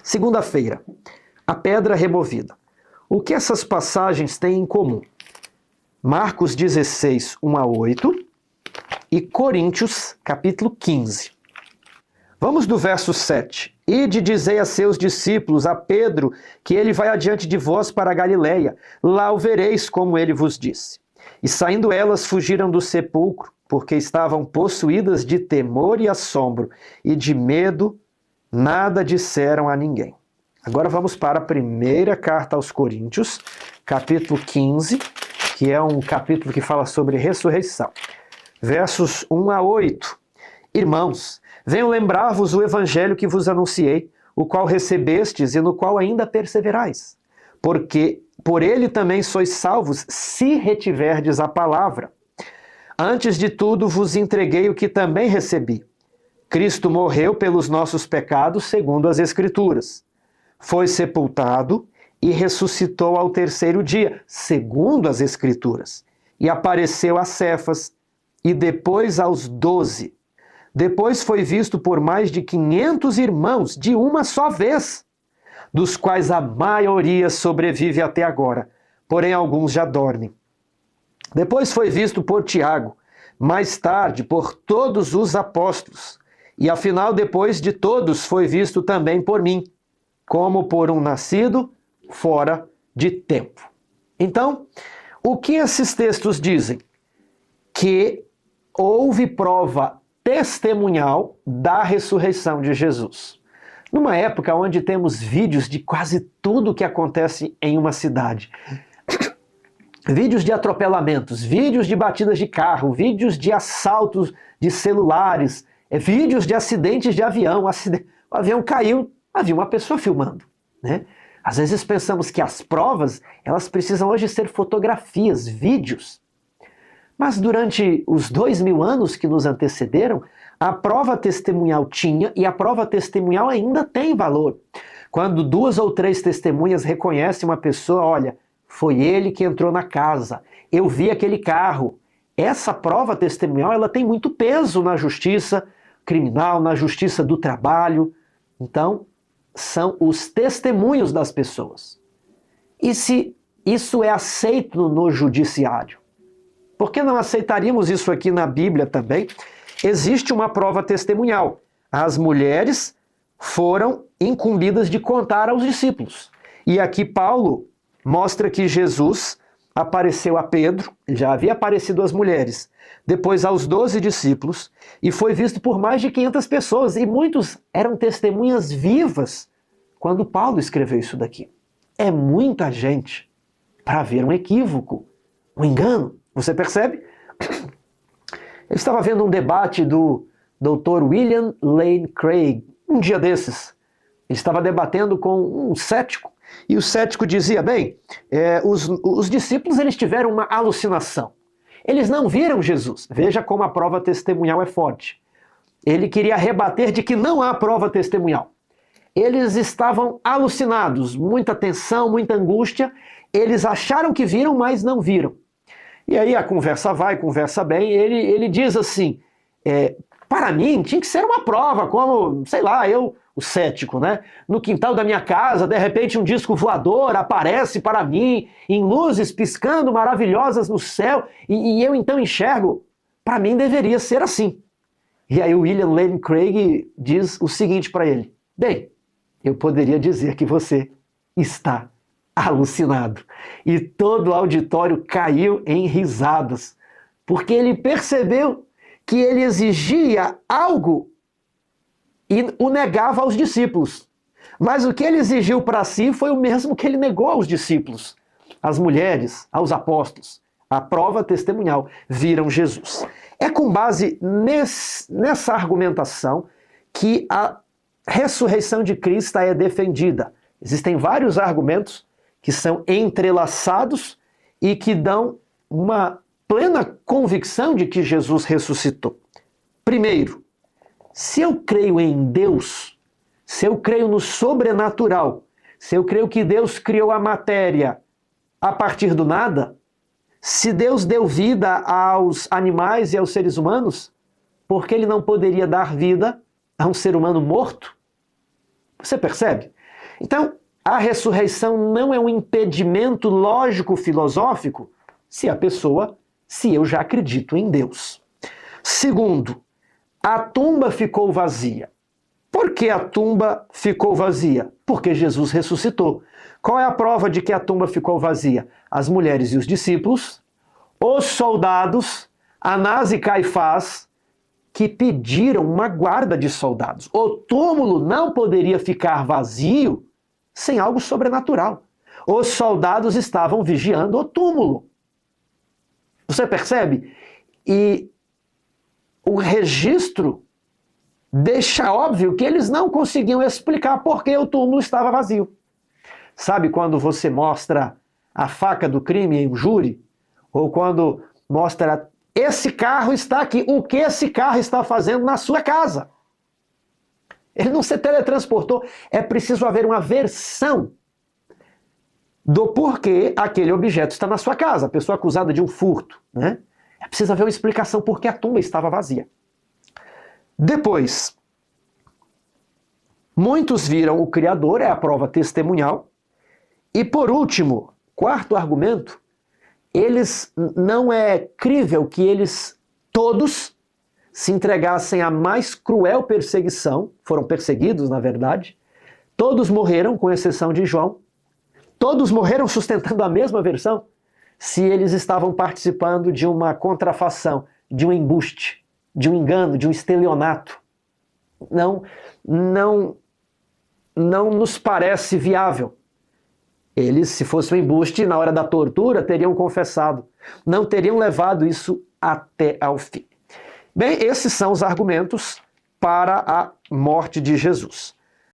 Segunda-feira, a pedra removida. O que essas passagens têm em comum? Marcos 16, 1 a 8 e Coríntios, capítulo 15. Vamos do verso 7. Ide dizei a seus discípulos, a Pedro, que ele vai adiante de vós para a Galileia. Lá o vereis, como ele vos disse. E saindo elas, fugiram do sepulcro, porque estavam possuídas de temor e assombro, e de medo nada disseram a ninguém. Agora vamos para a primeira carta aos Coríntios, capítulo 15, que é um capítulo que fala sobre ressurreição. Versos 1 a 8. Irmãos, venho lembrar-vos o evangelho que vos anunciei, o qual recebestes e no qual ainda perseverais. Porque por ele também sois salvos, se retiverdes a palavra. Antes de tudo vos entreguei o que também recebi. Cristo morreu pelos nossos pecados, segundo as Escrituras. Foi sepultado e ressuscitou ao terceiro dia, segundo as Escrituras. E apareceu a Cefas e depois aos 12. Depois foi visto por mais de 500 irmãos, de uma só vez, dos quais a maioria sobrevive até agora, porém alguns já dormem. Depois foi visto por Tiago, mais tarde por todos os apóstolos, e afinal depois de todos foi visto também por mim, como por um nascido fora de tempo. Então, o que esses textos dizem? Que houve prova testemunhal da ressurreição de Jesus. Numa época onde temos vídeos de quase tudo que acontece em uma cidade. Vídeos de atropelamentos, vídeos de batidas de carro, vídeos de assaltos de celulares, vídeos de acidentes de avião. O avião caiu, havia uma pessoa filmando, né? Às vezes pensamos que as provas, elas precisam hoje ser fotografias, vídeos. Mas durante os 2000 anos que nos antecederam, a prova testemunhal tinha e a prova testemunhal ainda tem valor. Quando 2 ou 3 testemunhas reconhecem uma pessoa, olha, foi ele que entrou na casa, eu vi aquele carro. Essa prova testemunhal, ela tem muito peso na justiça criminal, na justiça do trabalho. Então, são os testemunhos das pessoas. E se isso é aceito no judiciário? Por que não aceitaríamos isso aqui na Bíblia também? Existe uma prova testemunhal. As mulheres foram incumbidas de contar aos discípulos. E aqui Paulo mostra que Jesus apareceu a Pedro, já havia aparecido às mulheres, depois aos 12 discípulos, e foi visto por mais de 500 pessoas, e muitos eram testemunhas vivas quando Paulo escreveu isso daqui. É muita gente para ver um equívoco, um engano. Você percebe? Eu estava vendo um debate do Dr. William Lane Craig, um dia desses. Ele estava debatendo com um cético, e o cético dizia, bem, os discípulos eles tiveram uma alucinação. Eles não viram Jesus. Veja como a prova testemunhal é forte. Ele queria rebater de que não há prova testemunhal. Eles estavam alucinados, muita tensão, muita angústia. Eles acharam que viram, mas não viram. E aí a conversa vai, conversa bem, ele diz assim, para mim tinha que ser uma prova, como, sei lá, eu, o cético, né? No quintal da minha casa, de repente um disco voador aparece para mim, em luzes piscando maravilhosas no céu, e eu então enxergo, para mim deveria ser assim. E aí o William Lane Craig diz o seguinte para ele, bem, eu poderia dizer que você está alucinado. E todo o auditório caiu em risadas, porque ele percebeu que ele exigia algo e o negava aos discípulos. Mas o que ele exigiu para si foi o mesmo que ele negou aos discípulos, às mulheres, aos apóstolos. A prova testemunhal, viram Jesus. É com base nessa argumentação que a ressurreição de Cristo é defendida. Existem vários argumentos que são entrelaçados e que dão uma plena convicção de que Jesus ressuscitou. Primeiro, se eu creio em Deus, se eu creio no sobrenatural, se eu creio que Deus criou a matéria a partir do nada, se Deus deu vida aos animais e aos seres humanos, por que ele não poderia dar vida a um ser humano morto? Você percebe? Então, a ressurreição não é um impedimento lógico-filosófico se eu já acredito em Deus. Segundo, a tumba ficou vazia. Por que a tumba ficou vazia? Porque Jesus ressuscitou. Qual é a prova de que a tumba ficou vazia? As mulheres e os discípulos, os soldados, Anás e Caifás, que pediram uma guarda de soldados. O túmulo não poderia ficar vazio sem algo sobrenatural. Os soldados estavam vigiando o túmulo. Você percebe? E o registro deixa óbvio que eles não conseguiam explicar por que o túmulo estava vazio. Sabe quando você mostra a faca do crime em um júri? Ou quando mostra, esse carro está aqui, o que esse carro está fazendo na sua casa? Ele não se teletransportou. É preciso haver uma versão do porquê aquele objeto está na sua casa. A pessoa acusada de um furto, né? É preciso haver uma explicação por que a tumba estava vazia. Depois, muitos viram o Criador, é a prova testemunhal. E por último, quarto argumento, não é crível que eles todos se entregassem à mais cruel perseguição, foram perseguidos, na verdade, todos morreram, com exceção de João, todos morreram sustentando a mesma versão, se eles estavam participando de uma contrafação, de um embuste, de um engano, de um estelionato. Não nos parece viável. Eles, se fosse um embuste, na hora da tortura, teriam confessado. Não teriam levado isso até ao fim. Bem, esses são os argumentos para a morte de Jesus.